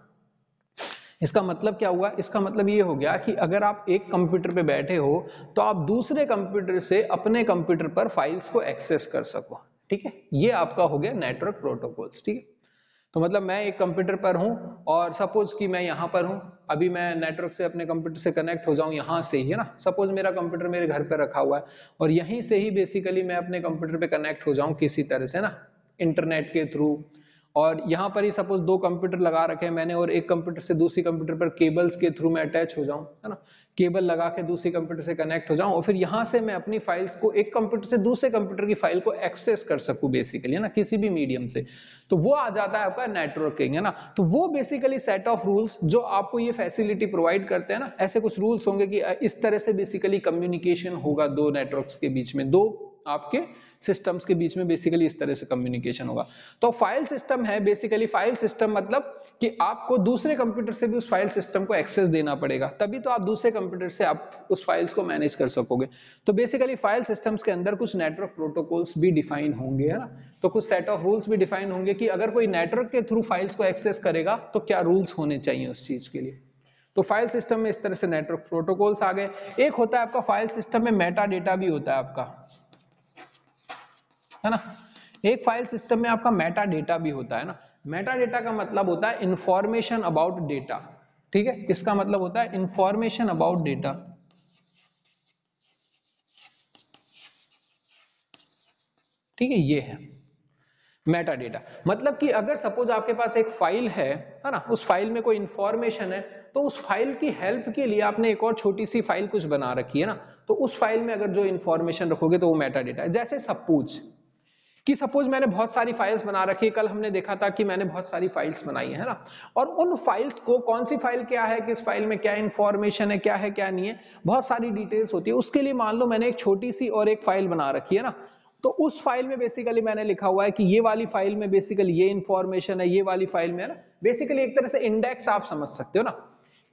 इसका मतलब क्या हुआ, इसका मतलब ये हो गया कि अगर आप एक कंप्यूटर पे बैठे हो तो आप दूसरे कंप्यूटर से अपने कंप्यूटर पर फाइल्स को एक्सेस कर सको, ठीक है। ये आपका हो गया नेटवर्क प्रोटोकॉल्स, ठीक है। तो मतलब मैं एक कंप्यूटर पर हूं और सपोज कि मैं यहां पर हूं, अभी मैं नेटवर्क से अपने कंप्यूटर से कनेक्ट हो जाऊं यहां से ही, है ना। सपोज मेरा कंप्यूटर मेरे घर पर रखा हुआ है और यहीं से ही बेसिकली मैं अपने कंप्यूटर पे कनेक्ट हो जाऊं किसी तरह से ना, इंटरनेट के थ्रू। और यहाँ पर ही सपोज दो कंप्यूटर लगा रखे हैं मैंने और एक कंप्यूटर से दूसरी कंप्यूटर पर केबल्स के थ्रू मैं अटैच हो जाऊं, है ना, केबल लगा के दूसरी कंप्यूटर से कनेक्ट हो जाऊं और फिर यहाँ से मैं अपनी फाइल्स को एक कंप्यूटर से दूसरे कंप्यूटर की फाइल को एक्सेस कर सकूं बेसिकली, है ना, किसी भी मीडियम से। तो वो आ जाता है आपका नेटवर्किंग, है ना। तो वो बेसिकली सेट ऑफ रूल्स जो आपको ये फैसिलिटी प्रोवाइड करते हैं ना, ऐसे कुछ रूल्स होंगे कि इस तरह से बेसिकली कम्युनिकेशन होगा दो नेटवर्क्स के बीच में, दो आपके सिस्टम्स के बीच में बेसिकली इस तरह से कम्युनिकेशन होगा। तो फाइल सिस्टम है बेसिकली, फाइल सिस्टम मतलब कि आपको दूसरे कंप्यूटर से भी उस फाइल सिस्टम को एक्सेस देना पड़ेगा, तभी तो आप दूसरे कंप्यूटर से आप उस फाइल्स को मैनेज कर सकोगे। तो बेसिकली फाइल सिस्टम्स के अंदर कुछ नेटवर्क प्रोटोकॉल्स भी डिफाइन होंगे, है ना। तो कुछ सेट ऑफ रूल्स भी डिफाइन होंगे कि अगर कोई नेटवर्क के थ्रू फाइल्स को एक्सेस करेगा तो क्या रूल्स होने चाहिए उस चीज के लिए। तो फाइल सिस्टम में इस तरह से नेटवर्क प्रोटोकॉल्स आ गए। एक होता है आपका फाइल सिस्टम में मेटा डेटा भी होता है आपका, है ना। एक फाइल सिस्टम में आपका मेटा डेटा भी होता है ना। मेटा डेटा का मतलब होता है इंफॉर्मेशन अबाउट डेटा, ठीक है। इसका मतलब होता है इंफॉर्मेशन अबाउट डेटा, ठीक है। ये है मेटा डेटा। मतलब कि अगर सपोज आपके पास एक फाइल है ना, उस फाइल में कोई इंफॉर्मेशन है, तो उस फाइल की हेल्प के लिए आपने एक और छोटी सी फाइल कुछ बना रखी है ना, तो उस फाइल में अगर जो इंफॉर्मेशन रखोगे तो वो मेटा डेटा है। जैसे सपोज मैंने बहुत सारी फाइल्स बना रखी है, कल हमने देखा था कि मैंने बहुत सारी फाइल्स बनाई है ना, और उन फाइल्स को कौन सी फाइल क्या है, किस फाइल में क्या इंफॉर्मेशन है, क्या है क्या नहीं है, बहुत सारी डिटेल्स होती है। उसके लिए मान लो मैंने एक छोटी सी और एक फाइल बना रखी है ना, तो उस फाइल में बेसिकली मैंने लिखा हुआ है कि ये वाली फाइल में बेसिकली ये इंफॉर्मेशन है, ये वाली फाइल में, है ना। बेसिकली एक तरह से इंडेक्स आप समझ सकते हो ना,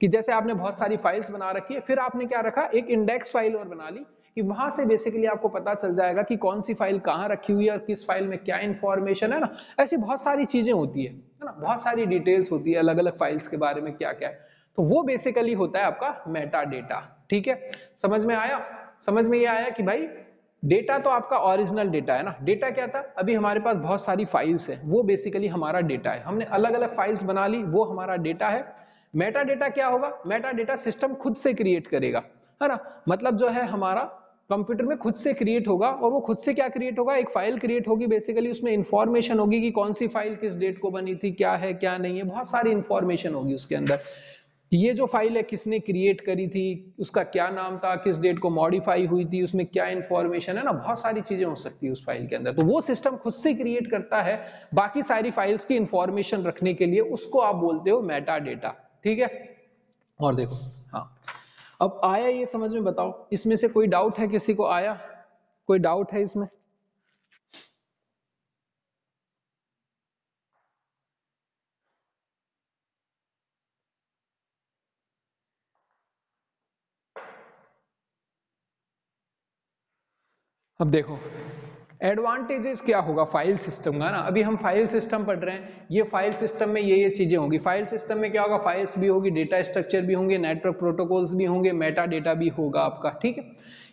कि जैसे आपने बहुत सारी फाइल्स बना रखी है, फिर आपने क्या रखा, एक इंडेक्स फाइल और बना ली, कि वहां से बेसिकली आपको पता चल जाएगा कि कौन सी फाइल कहाँ रखी हुई है और किस फाइल में क्या इंफॉर्मेशन है ना। ऐसी बहुत सारी चीजें होती है ना, बहुत सारी डिटेल्स होती है अलग अलग फाइल्स के बारे में क्या क्या है। तो वो बेसिकली होता है आपका मेटा डेटा, ठीक है। समझ में आया, समझ में ये आया कि भाई डेटा तो आपका ओरिजिनल डेटा है ना। डेटा क्या था, अभी हमारे पास बहुत सारी फाइल्स है, वो बेसिकली हमारा डेटा है, हमने अलग अलग फाइल्स बना ली, वो हमारा डेटा है। मेटा डेटा क्या होगा, मेटा डेटा सिस्टम खुद से क्रिएट करेगा, है ना। मतलब जो है हमारा कंप्यूटर में खुद से क्रिएट होगा, और वो खुद से क्या क्रिएट होगा, एक फाइल क्रिएट होगी बेसिकली, उसमें इंफॉर्मेशन होगी कि कौन सी फाइल किस डेट को बनी थी, क्या है क्या नहीं है, बहुत सारी इंफॉर्मेशन होगी उसके अंदर, कि ये जो फाइल है किसने क्रिएट करी थी, उसका क्या नाम था, किस डेट को मॉडिफाई हुई थी, उसमें क्या इंफॉर्मेशन है ना, बहुत सारी चीजें हो सकती है उस फाइल के अंदर। तो वो सिस्टम खुद से क्रिएट करता है बाकी सारी फाइल्स की इंफॉर्मेशन रखने के लिए, उसको आप बोलते हो मेटा डेटा, ठीक है। और देखो, हाँ, अब आया ये समझ में, बताओ इसमें से कोई डाउट है, किसी को आया कोई डाउट है इसमें। अब देखो, एडवांटेजेस क्या होगा फाइल सिस्टम का ना, अभी हम फाइल सिस्टम पढ़ रहे हैं, ये फाइल सिस्टम में ये चीजें होंगी। फाइल सिस्टम में क्या होगा, फाइल्स भी होगी, डेटा स्ट्रक्चर भी होंगे, नेटवर्क प्रोटोकॉल्स भी होंगे, मेटा डेटा भी होगा आपका, ठीक है।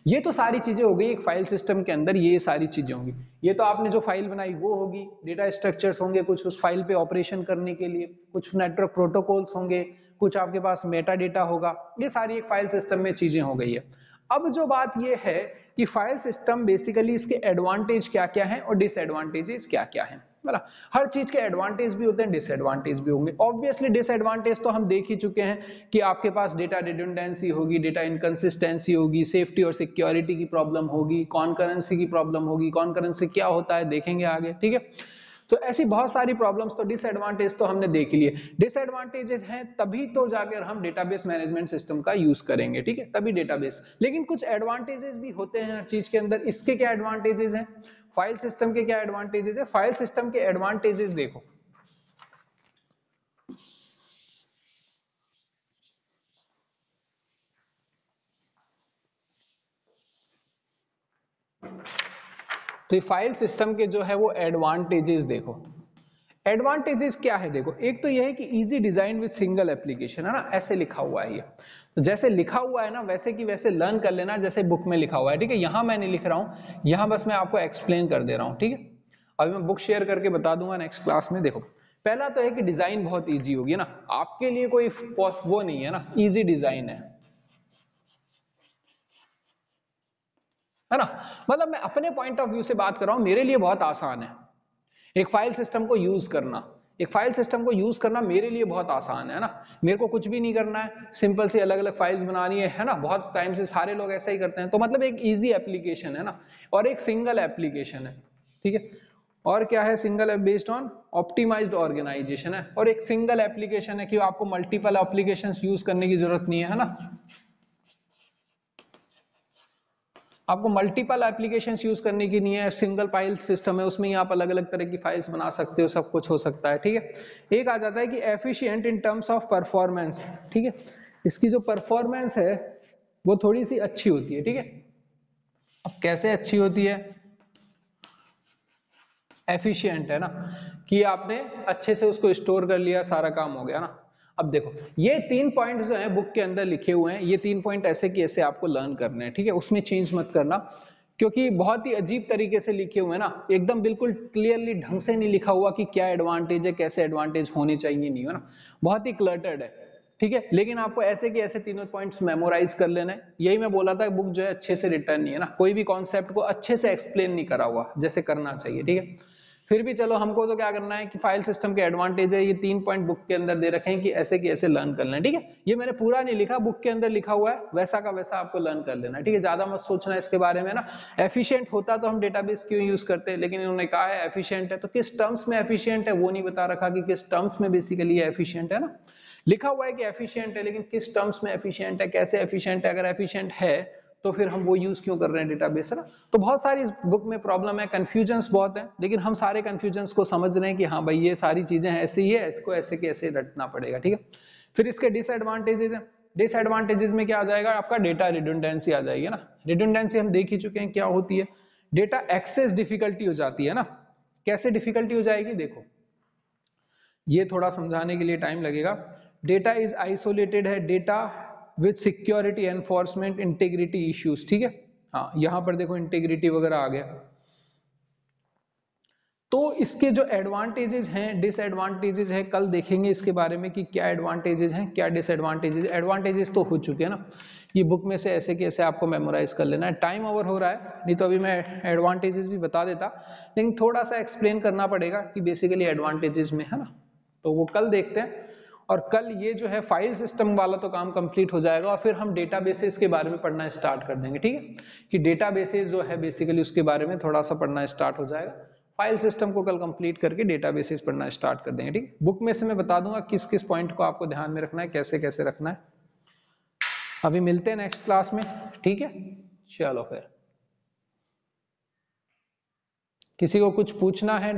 ये तो सारी चीजें हो गई एक फाइल सिस्टम के अंदर, ये सारी चीजें होंगी। ये तो आपने जो फाइल बनाई वो होगी, डेटा स्ट्रक्चर्स होंगे कुछ उस फाइल पे ऑपरेशन करने के लिए, कुछ नेटवर्क प्रोटोकॉल्स होंगे, कुछ आपके पास मेटा डेटा होगा, ये सारी एक फाइल सिस्टम में चीजें हो गई है। अब जो बात ये है कि फाइल सिस्टम बेसिकली इसके एडवांटेज क्या क्या हैं और डिसएडवांटेजेस क्या क्या हैं, बराबर। हर चीज के एडवांटेज भी होते हैं, डिसएडवांटेज भी होंगे। ऑब्वियसली डिसएडवांटेज तो हम देख ही चुके हैं कि आपके पास डेटा रिडंडेंसी होगी, डेटा इनकंसिस्टेंसी होगी, सेफ्टी और सिक्योरिटी की प्रॉब्लम होगी, कॉन्करेंसी की प्रॉब्लम होगी। कॉन्करेंसी क्या होता है देखेंगे आगे, ठीक है। तो ऐसी बहुत सारी प्रॉब्लम्स, तो डिसएडवांटेज तो हमने देख लिए। डिसएडवांटेजेस हैं तभी तो जाकर हम डेटाबेस मैनेजमेंट सिस्टम का यूज करेंगे, ठीक है, तभी डेटाबेस। लेकिन कुछ एडवांटेजेस भी होते हैं हर चीज के अंदर। इसके क्या एडवांटेजेस हैं, फाइल सिस्टम के क्या एडवांटेजेस है, फाइल सिस्टम के एडवांटेजेस देखो। तो ये फाइल सिस्टम के जो है वो एडवांटेजेस देखो। एडवांटेजेस क्या है देखो, एक तो ये है कि easy design with single application, है ना, ऐसे लिखा हुआ है ये। तो जैसे लिखा हुआ है ना वैसे की वैसे लर्न कर लेना जैसे बुक में लिखा हुआ है, ठीक है। यहां मैं नहीं लिख रहा हूं, यहां बस मैं आपको एक्सप्लेन कर दे रहा हूं, ठीक है। अभी मैं बुक शेयर करके बता दूंगा नेक्स्ट क्लास में। देखो पहला तो है कि डिजाइन बहुत ईजी होगी ना, आपके लिए कोई वो नहीं है ना, ईजी डिजाइन है ना। मतलब मैं अपने पॉइंट ऑफ व्यू से बात कर रहा हूं, मेरे लिए बहुत आसान है एक फाइल सिस्टम को यूज करना। एक फाइल सिस्टम को यूज करना मेरे लिए बहुत आसान है ना, मेरे को कुछ भी नहीं करना है, सिंपल सी अलग अलग फाइल्स बनानी है ना। बहुत टाइम से सारे लोग ऐसा ही करते हैं, तो मतलब एक इजी एप्लीकेशन है ना, और एक सिंगल एप्लीकेशन है, ठीक है। और क्या है, सिंगल है बेस्ड ऑन ऑप्टिमाइज्ड ऑर्गेनाइजेशन है, और एक सिंगल एप्लीकेशन है कि आपको मल्टीपल एप्लीकेशंस यूज करने की जरूरत नहीं है ना। आपको मल्टीपल एप्लीकेशंस यूज करने की नहीं है, सिंगल फाइल सिस्टम है, उसमें ही आप अलग अलग तरह की फाइल्स बना सकते हो, सब कुछ हो सकता है, ठीक है। एक आ जाता है कि efficient in terms of performance, ठीक है। इसकी जो परफॉर्मेंस है वो थोड़ी सी अच्छी होती है, ठीक है। अब कैसे अच्छी होती है, एफिशिएंट है ना, कि आपने अच्छे से उसको स्टोर कर लिया, सारा काम हो गया ना। अब देखो ये 3 पॉइंट्स जो हैं बुक के अंदर लिखे हुए हैं, ये 3 पॉइंट ऐसे कि ऐसे आपको लर्न करने हैं, ठीक है, उसमें चेंज मत करना, क्योंकि बहुत ही अजीब तरीके से लिखे हुए हैं ना, एकदम बिल्कुल क्लियरली ढंग से नहीं लिखा हुआ कि क्या एडवांटेज है, कैसे एडवांटेज होने चाहिए, नहीं है ना, बहुत ही क्लटर्ड है, ठीक है। लेकिन आपको ऐसे कि ऐसे तीनों पॉइंट्स मेमोराइज कर लेना है। यही मैं बोला था, बुक जो है अच्छे से रिटर्न नहीं है ना, कोई भी कॉन्सेप्ट को अच्छे से एक्सप्लेन नहीं करा हुआ जैसे करना चाहिए, ठीक है। फिर भी चलो हमको तो क्या करना है कि फाइल सिस्टम के एडवांटेज है, ये 3 पॉइंट बुक के अंदर दे रखे हैं कि ऐसे कि ऐसे लर्न कर लेना, ठीक है। ये मैंने पूरा नहीं लिखा, बुक के अंदर लिखा हुआ है, वैसा का वैसा आपको लर्न कर लेना, ठीक है। ज्यादा मत सोचना इसके बारे में ना। एफिशिएंट होता तो हम डेटाबेस क्यों यूज करते हैं, लेकिन इन्होंने कहा है एफिशिएंट है, तो किस टर्म्स में एफिशिएंट है वो नहीं बता रखा कि किस टर्म्स में बेसिकली एफिशिएंट है ना। लिखा हुआ है कि एफिशिएंट है, लेकिन किस टर्म्स में एफिशिएंट है, कैसे एफिशिएंट है, अगर एफिशिएंट है तो फिर हम वो यूज क्यों कर रहे हैं डेटाबेस, है ना। तो बहुत सारी इस बुक में प्रॉब्लम है, कंफ्यूजन्स बहुत है, लेकिन हम सारे कंफ्यूजन्स को समझ रहे हैं कि हाँ भाई ये सारी चीजें ऐसे ही है, इसको ऐसे के ऐसे रटना पड़ेगा, ठीक है। फिर इसके डिसएडवांटेजेस हैं। डिसएडवांटेजेस में क्या आ जाएगा आपका, डेटा रिडंडेंसी आ जाएगी ना। रिडंडेंसी हम देख ही चुके हैं क्या होती है, डेटा एक्सेस डिफिकल्टी हो जाती है ना। कैसे डिफिकल्टी हो जाएगी देखो, ये थोड़ा समझाने के लिए टाइम लगेगा। डेटा इज आइसोलेटेड है, data with security enforcement integrity issues, ठीक है। हाँ यहां पर देखो इंटीग्रिटी वगैरह आ गया। तो इसके जो एडवांटेजेस हैं, डिसएडवांटेजेस हैं, कल देखेंगे इसके बारे में कि क्या एडवांटेजेस हैं क्या डिसएडवांटेजेस। एडवांटेजेस तो हो चुके हैं ना, ये बुक में से ऐसे कैसे आपको मेमोराइज कर लेना है। टाइम ओवर हो रहा है, नहीं तो अभी मैं एडवांटेजेस भी बता देता, लेकिन थोड़ा सा एक्सप्लेन करना पड़ेगा कि बेसिकली एडवांटेजेस में, है ना। तो वो कल देखते हैं। और कल ये जो है फाइल सिस्टम वाला तो काम कंप्लीट हो जाएगा, और फिर हम डेटाबेसेस के बारे में पढ़ना स्टार्ट कर देंगे, ठीक है। कि डेटाबेसेस जो है बेसिकली उसके बारे में थोड़ा सा पढ़ना स्टार्ट हो जाएगा। फाइल सिस्टम को कल कंप्लीट करके डेटाबेसेस पढ़ना स्टार्ट कर देंगे, ठीक। बुक में से मैं बता दूंगा किस किस पॉइंट को आपको ध्यान में रखना है, कैसे कैसे रखना है। अभी मिलते हैं नेक्स्ट क्लास में, ठीक है। चलो फिर, किसी को कुछ पूछना है?